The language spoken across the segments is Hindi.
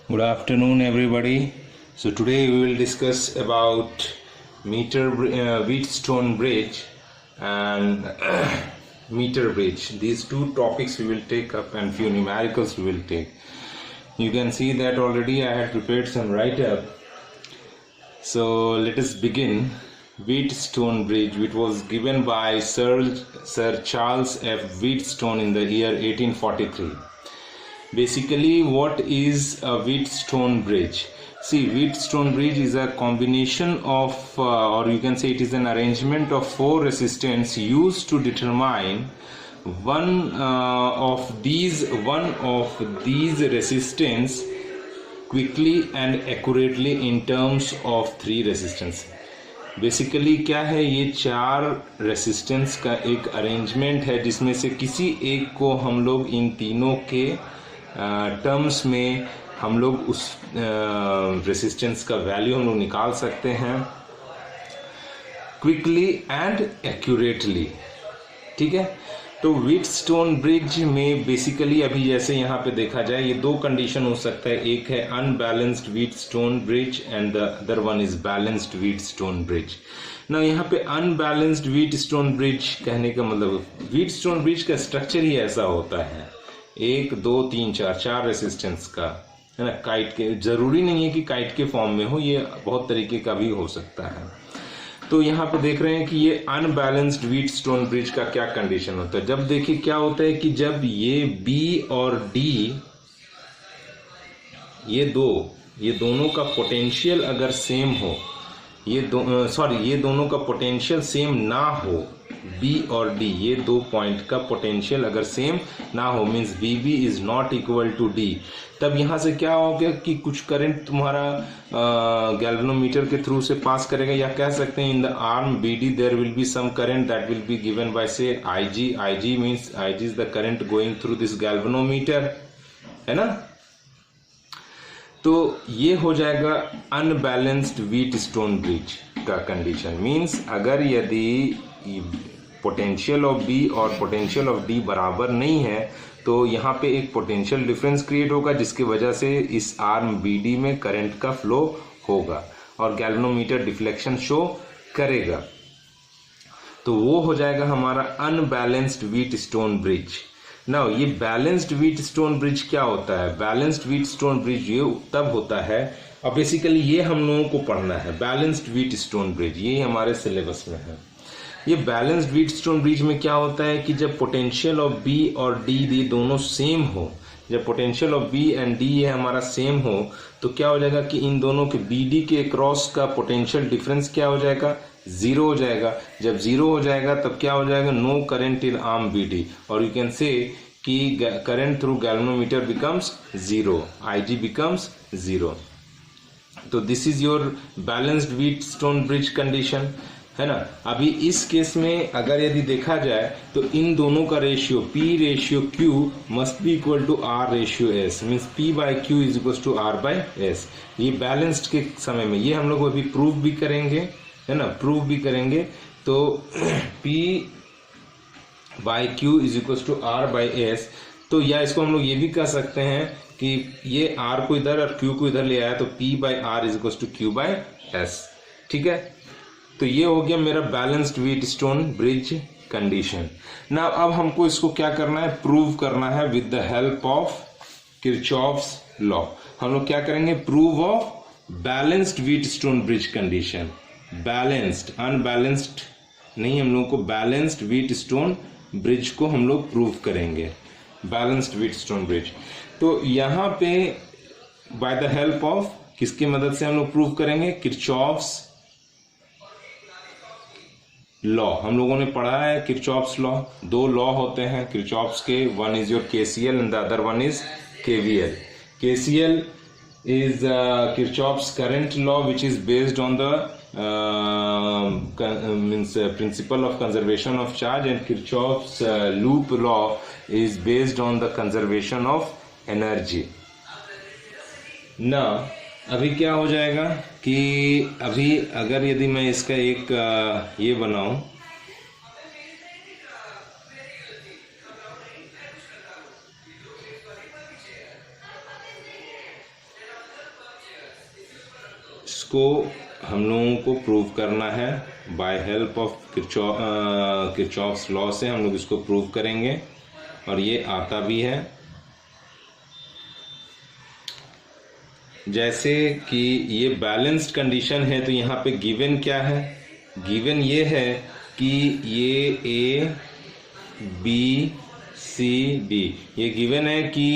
Good afternoon, everybody. So today we will discuss about Wheatstone Bridge and meter bridge. These two topics we will take up and few numericals we will take. You can see that already I had prepared some write-up. So let us begin. Wheatstone Bridge, which was given by Sir Charles F. Wheatstone in the year 1843. Basically, what is a Wheatstone Bridge? See, Wheatstone Bridge is a combination of, or you can say it is an arrangement of four resistance used to determine one of these resistance quickly and accurately in terms of three resistance. Basically क्या है, ये चार रेसिस्टेंस का एक अरेंजमेंट है जिसमें से किसी एक को हम लोग इन तीनों के टर्म्स में हम लोग उस रेसिस्टेंस का वैल्यू हम लोग निकाल सकते हैं क्विकली एंड एक्यूरेटली. ठीक है. तो व्हीटस्टोन ब्रिज में बेसिकली अभी जैसे यहाँ पे देखा जाए ये दो कंडीशन हो सकता है. एक है unbalanced Wheatstone bridge and the other one is balanced Wheatstone bridge. ना यहाँ पे अनबैलेंस्ड व्हीटस्टोन ब्रिज कहने का मतलब व्हीटस्टोन ब्रिज का स्ट्रक्चर ही ऐसा होता है, 1 2 3 4 रेसिस्टेंस का है ना. काइट के जरूरी नहीं है कि काइट के फॉर्म में हो, ये बहुत तरीके का भी हो सकता है. तो यहाँ पे देख रहे हैं कि ये अनबैलेंस्ड व्हीटस्टोन ब्रिज का क्या कंडीशन होता है. जब देखिए क्या होता है कि जब ये बी और डी ये दोनों का पोटेंशियल अगर सेम हो, ये दोनों का पोटेंशियल सेम ना हो, बी और डी ये दो पॉइंट का पोटेंशियल अगर सेम ना हो, means B B is not equal to D, तब यहाँ से क्या हो गया कि कुछ करंट तुम्हारा गैल्वेनोमीटर के थ्रू से पास करेगा, या कह सकते हैं in the arm B D there will be some current that will be given by say I G means I G is the current going through this galvanometer, है ना. तो ये हो जाएगा अनबैलेंस्ड व्हीटस्टोन ब्रिज का कंडीशन. मीन्स अगर यदि पोटेंशियल ऑफ बी और पोटेंशियल ऑफ डी बराबर नहीं है तो यहाँ पे एक पोटेंशियल डिफरेंस क्रिएट होगा जिसकी वजह से इस आर्म बी डी में करंट का फ्लो होगा और गैल्वेनोमीटर डिफ्लेक्शन शो करेगा. तो वो हो जाएगा हमारा अनबैलेंस्ड व्हीटस्टोन ब्रिज. नाउ ये बैलेंस्ड व्हीटस्टोन ब्रिज क्या होता है? बैलेंस्ड व्हीटस्टोन ब्रिज ये तब होता है, और बेसिकली ये हम लोगों को पढ़ना है. बैलेंस्ड व्हीटस्टोन ब्रिज ये हमारे सिलेबस में है. ये बैलेंस्ड व्हीटस्टोन ब्रिज में क्या होता है कि जब पोटेंशियल ऑफ बी और डी ये दोनों सेम हो, जब potential of B and D ये हमारा सेम हो तो क्या हो जाएगा कि इन दोनों के बी डी के क्रॉस का पोटेंशियल डिफरेंस क्या हो जाएगा? जीरो हो जाएगा. जब जीरो हो जाएगा तब क्या हो जाएगा? No current in arm B D, और यू कैन से कि current through galvanometer becomes zero, I G becomes zero. तो this is your balanced Wheatstone bridge condition, है ना. अभी इस केस में अगर यदि देखा जाए तो इन दोनों का ratio P ratio Q must be equal to R ratio S, means P by Q is equal to R by S. ये बैलेंस्ड के समय में ये हम लोग अभी प्रूव भी करेंगे, है ना, प्रूव भी करेंगे. तो P by Q is equal to R by S. तो या इसको हम लोग ये भी कह सकते हैं कि ये R को इधर और Q को इधर ले आया तो P by R is equal to Q by S. ठीक है. तो ये हो गया मेरा बैलेंस्ड व्हीटस्टोन ब्रिज कंडीशन. ना अब हमको इसको क्या करना है? प्रूव करना है with the help of Kirchhoff's law. हम लोग क्या करेंगे? Prove of balanced Wheatstone bridge condition. Balanced, unbalanced नहीं, हम लोग को बैलेंस्ड व्हीटस्टोन ब्रिज को हम लोग प्रूव करेंगे. Balanced Wheatstone bridge. तो यहाँ पे बाय द हेल्प ऑफ किसकी मदद से हम लोग प्रूव करेंगे? Kirchhoff's law. हम लोगों ने पढ़ा है किरचॉफ्स लॉ. दो लॉ होते हैं किरचॉफ्स के, one is your KCL and the other one is KVL. KCL is Kirchhoff's current law, which is based on the principle of conservation of charge, and Kirchhoff's loop law is based on the conservation of energy. Now अभी क्या हो जाएगा कि अभी अगर यदि मैं इसका एक ये बनाऊं, इसको हम लोगों को प्रूव करना है by help of Kirchhoff's law से हम लोग इसको प्रूव करेंगे, और ये आता भी है। जैसे कि ये बैलेंस्ड कंडीशन है, तो यहाँ पे गिवन क्या है? गिवन ये है कि ये ए बी सी डी, ये गिवन है कि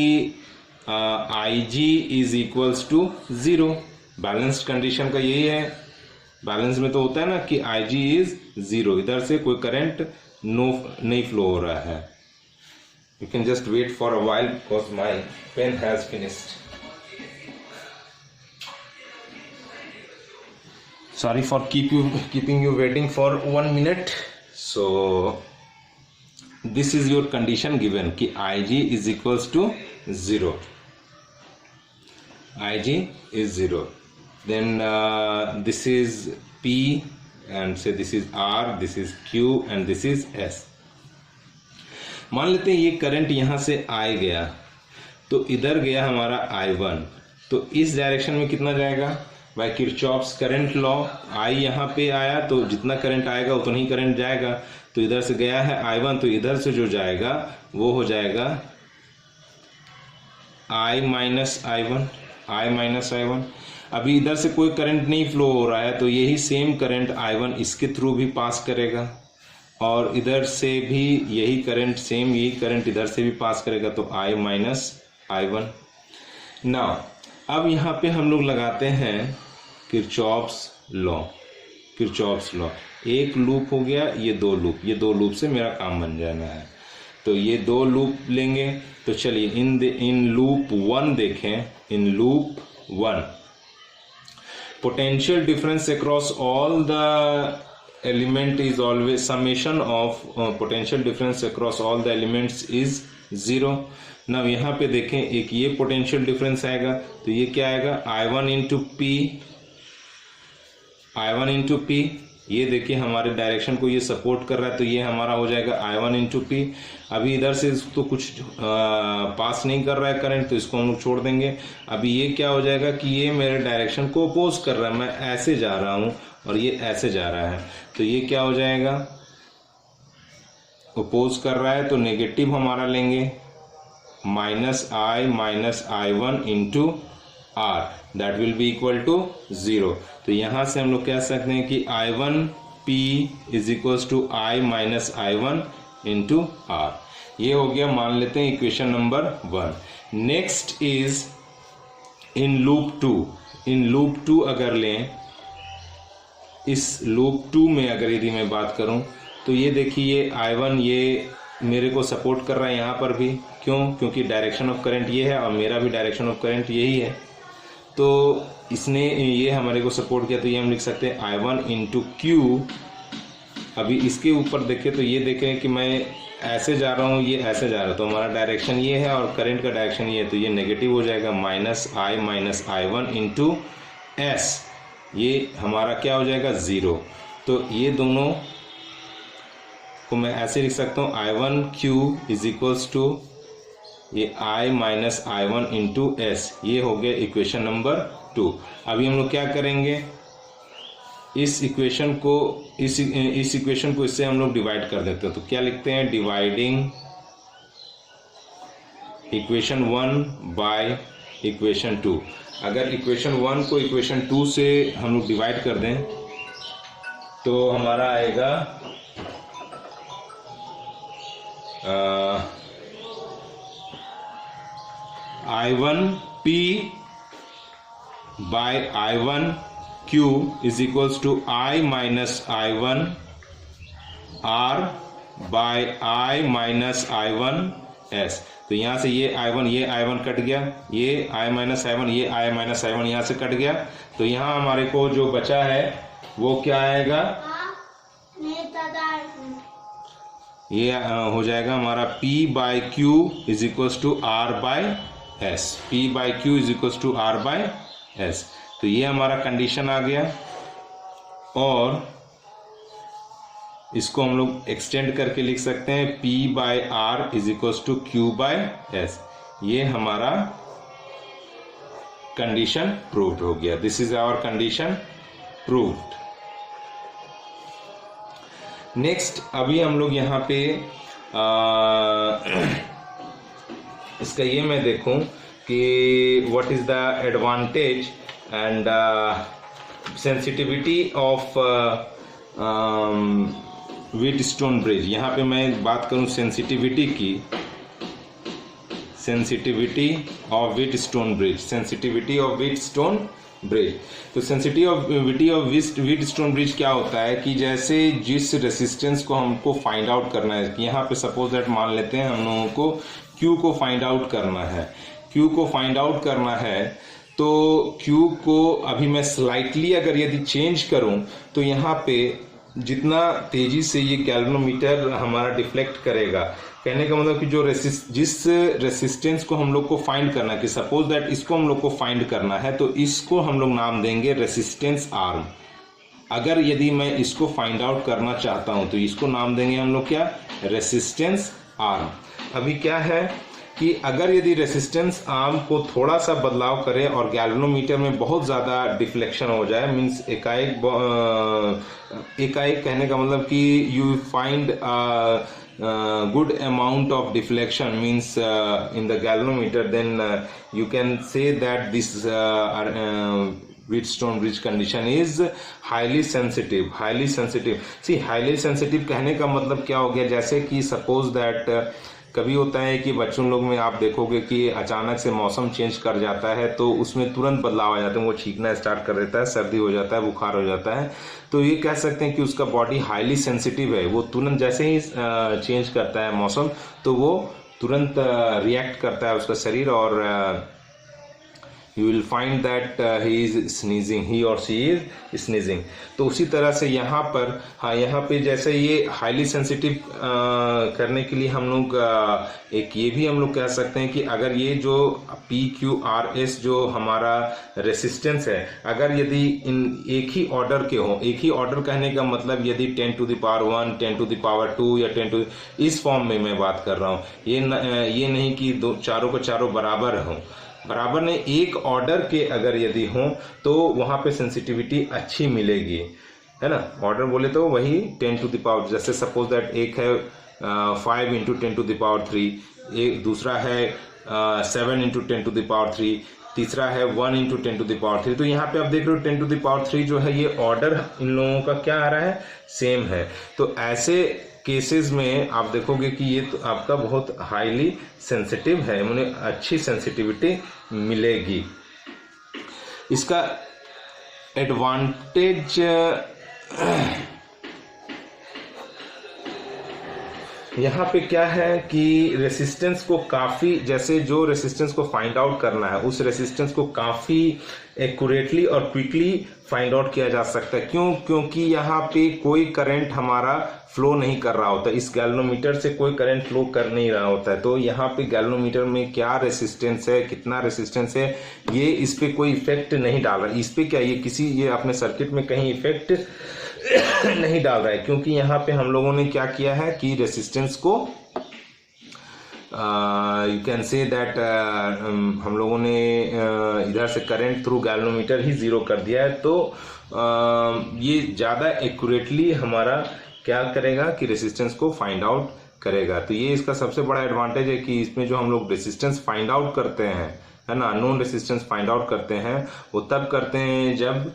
I G is equals to 0। Balanced condition का यही है। बैलेंस में तो होता है ना कि आई जी इज 0, इधर से कोई करंट नहीं फ्लो हो रहा है। You can just wait for a while because my pen has finished. Sorry for keeping you waiting for 1 minute. So this is your condition given कि Ig is equals to 0. Ig is 0. Then this is P, and say this is R, this is Q, and this is S. मान लेते हैं ये करंट यहाँ से I गया, तो इधर गया हमारा I1, तो इस डायरेक्शन में कितना जाएगा? By Kirchhoff's current law I यहाँ पे आया, तो जितना करंट आएगा उतना ही करंट जाएगा। तो इधर से गया है I1, तो इधर से जो जाएगा वो हो जाएगा I माइनस I1। अभी इधर से कोई करंट नहीं फ्लो हो रहा है, तो यही सेम करंट I1 इसके थ्रू भी पास करेगा, और इधर से भी यही करंट, सेम यही करंट इधर से भी पास करेगा, तो I माइनस I1। नाउ अब यहाँ पे हम लोग लगाते हैं किरचॉफ्स लॉ। एक लूप हो गया, ये दो लूप से मेरा काम बन जाना है। तो ये 2 लूप लेंगे। तो चलिए इन लूप 1 देखें। In loop 1 potential difference across all the element is always summation of potential difference across all the elements is 0। ना यहाँ पे देखें, एक ये पोटेंशियल डिफरेंस आएगा, तो ये क्या आएगा? I1 into P. ये देखिए हमारे डायरेक्शन को ये सपोर्ट कर रहा है, तो ये हमारा हो जाएगा I1 इंटू पी। अभी इधर से तो कुछ पास नहीं कर रहा है करंट, तो इसको हम लोग छोड़ देंगे। अभी ये क्या हो जाएगा कि ये मेरे डायरेक्शन को अपोज कर रहा है, मैं ऐसे जा रहा हूँ और ये ऐसे जा रहा है, तो ये क्या हो जाएगा? अपोज कर रहा है, तो नेगेटिव हमारा लेंगे minus I1 into R, that will be equal to 0। तो यहाँ से हम लोग कह सकते हैं कि I1P is equals to I minus I1 into R। ये हो गया, मान लेते हैं equation number 1। Next is in loop 2 अगर लें, इस लूप 2 में अगर यदि मैं बात करूं, तो ये देखिए I1 ये मेरे को सपोर्ट कर रहा है यहाँ पर भी। क्यों? क्योंकि डायरेक्शन ऑफ करंट ये है और मेरा भी डायरेक्शन ऑफ करंट यही है, तो इसने ये हमारे को सपोर्ट किया, तो ये हम लिख सकते हैं I1 इंटू Q। अभी इसके ऊपर देखें, तो ये देखें कि मैं ऐसे जा रहा हूँ, ये ऐसे जा रहा है, तो हमारा डायरेक्शन ये है और करंट का डायरेक्शन ये है, तो ये नेगेटिव हो जाएगा माइनस I इंटू S। ये हमारा क्या हो जाएगा? 0। तो ये दोनों को मैं ऐसे लिख सकता हूँ I1Q इज इक्वल्स टू ये I minus I1 into S। ये हो गया इक्वेशन नंबर 2। अभी हम लोग क्या करेंगे? इस इक्वेशन को इससे हम लोग डिवाइड कर देते हैं। तो क्या लिखते हैं? Dividing equation 1 by equation 2। अगर इक्वेशन 1 को इक्वेशन 2 से हम लोग डिवाइड कर दें, तो हमारा आएगा I1P by I1Q is equals to I minus I1 R by I minus I1 S। तो यहाँ से ये I1 कट गया, ये I माइनस I1, ये I माइनस I1 यहाँ से कट गया, तो यहाँ हमारे को जो बचा है वो क्या आएगा? ये हो जाएगा हमारा P by Q is equals to R by S। P by Q is equals to R by S। तो ये हमारा कंडीशन आ गया, और इसको हम लोग एक्सटेंड करके लिख सकते हैं P by R is equals to Q by S। ये हमारा कंडीशन प्रूव्ड हो गया। This is our condition proved. Next अभी हम लोग यहाँ पे इसका ये मैं देखूं कि what is the advantage and sensitivity of Wheatstone bridge. यहाँ पे मैं बात करूं सेंसिटिविटी की, sensitivity of Wheatstone bridge, sensitivity of Wheatstone bridge. तो सेंसिटिविटी ऑफ व्हीटस्टोन ब्रिज क्या होता है कि जैसे जिस रेसिस्टेंस को हमको फाइंड आउट करना है, कि यहाँ पे सपोज दैट मान लेते हैं हम लोगों को Q को फाइंड आउट करना है, Q को फाइंड आउट करना है, तो Q को अभी मैं स्लाइटली अगर यदि चेंज करूं तो यहाँ पे जितना तेजी से ये गैल्वेनोमीटर हमारा डिफ्लेक्ट करेगा, कहने का मतलब कि जो जिस रेसिस्टेंस को हम लोग को फाइंड करना है, कि सपोज दैट इसको हम लोग को फाइंड करना है, तो इसको हम लोग नाम देंगे रेसिस्टेंस आर्म। अगर यदि मैं इसको फाइंड आउट करना चाहता हूं तो इसको नाम देंगे हम लोग क्या, रेसिस्टेंस आर्म। अभी क्या है कि अगर यदि रेसिस्टेंस आर्म को थोड़ा सा बदलाव करे और गैल्वेनोमीटर में बहुत ज़्यादा डिफ्लेक्शन हो जाए, मीन्स एकाएक कहने का मतलब कि you find good amount of deflection means in the galvanometer, then you can say that this Wheatstone bridge condition is highly sensitive. Highly sensitive, see highly sensitive कहने का मतलब क्या हो गया, जैसे कि suppose that कभी होता है कि बच्चों लोग में आप देखोगे कि अचानक से मौसम चेंज कर जाता है तो उसमें तुरंत बदलाव आ जाता है, वो छींकना स्टार्ट कर देता है, सर्दी हो जाता है, बुखार हो जाता है, तो ये कह सकते हैं कि उसका बॉडी हाईली सेंसिटिव है। वो तुरंत जैसे ही चेंज करता है मौसम तो वो तुरंत रिएक्ट करता है उसका शरीर, और you will find that he is sneezing, he or she is sneezing। तो उसी तरह से यहाँ पर, हाँ यहाँ पे जैसे ये हाईली सेंसिटिव करने के लिए हम लोग एक ये भी हम लोग कह सकते हैं कि अगर ये जो PQRS जो हमारा रेसिस्टेंस है, अगर यदि इन एक ही ऑर्डर के हों, एक ही ऑर्डर कहने का मतलब यदि 10 to the power 1, 10 to the power 2 या 10 to, इस फॉर्म में मैं बात कर रहा हूँ, ये नहीं कि चारों को चारों बराबर हों, बराबर ने एक ऑर्डर के अगर यदि हो तो वहां पे सेंसिटिविटी अच्छी मिलेगी, है ना। ऑर्डर बोले तो वही 10 to the power, जैसे सपोज दैट एक है 5 into 10 to the power 3, एक दूसरा है 7 into 10 to the power 3, तीसरा है 1 into 10 to the power 3। तो यहाँ पे आप देख रहे हो 10 to the power 3 जो है ये ऑर्डर इन लोगों का क्या आ रहा है, सेम है। तो ऐसे केसेस में आप देखोगे कि ये तो आपका बहुत हाईली सेंसिटिव है, उन्हें अच्छी सेंसिटिविटी मिलेगी। इसका एडवांटेज यहाँ पे क्या है कि रेसिस्टेंस को काफ़ी, जैसे जो रेसिस्टेंस को फाइंड आउट करना है उस रेसिस्टेंस को काफ़ी एक्यूरेटली और क्विकली फाइंड आउट किया जा सकता है। क्यों? क्योंकि यहाँ पे कोई करंट हमारा फ्लो नहीं कर रहा होता, इस गैल्वेनोमीटर से कोई करंट फ्लो कर नहीं रहा होता है। तो यहाँ पे गैल्वेनोमीटर में क्या रेसिस्टेंस है, कितना रेसिस्टेंस है, ये इस पे कोई इफेक्ट नहीं डाल रहा है। इस पे क्या ये अपने सर्किट में कहीं इफेक्ट नहीं डाल रहा है, क्योंकि यहाँ पे हम लोगों ने क्या किया है कि रेसिस्टेंस को यू कैन से दैट हम लोगों ने इधर से करंट थ्रू गैल्वेनोमीटर ही जीरो कर दिया है। तो ये ज़्यादा एक्यूरेटली हमारा क्या करेगा कि रेसिस्टेंस को फाइंड आउट करेगा। तो ये इसका सबसे बड़ा एडवांटेज है कि इसमें जो हम लोग रेसिस्टेंस फाइंड आउट करते हैं, है ना, अननोन रेसिस्टेंस फाइंड आउट करते हैं, वो तब करते हैं जब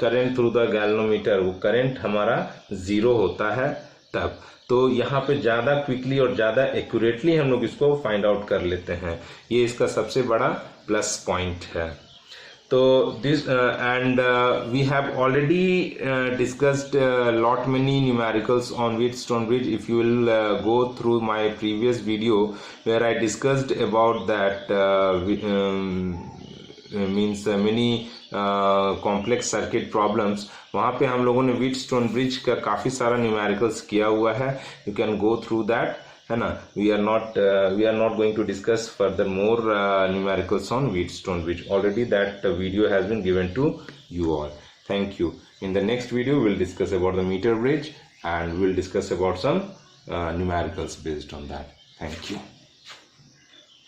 करंट थ्रू द गैल्वेनोमीटर, वो करंट हमारा जीरो होता है तब। तो यहाँ पे ज़्यादा क्विकली और ज़्यादा एक्यूरेटली हम लोग इसको फाइंड आउट कर लेते हैं, ये इसका सबसे बड़ा प्लस पॉइंट है। तो this and we have already discussed lot many numericals on Wheatstone bridge. If you will go through my previous video where I discussed about that means many complex circuit problems, वहाँ पे हम लोगों ने Wheatstone bridge का काफ़ी सारा numericals किया हुआ है, you can go through that, है ना। we are not going to discuss further more numericals on Wheatstone bridge. Already that video has been given to you all. Thank you. In the next video we will discuss about the meter bridge and we will discuss about some numericals based on that. Thank you.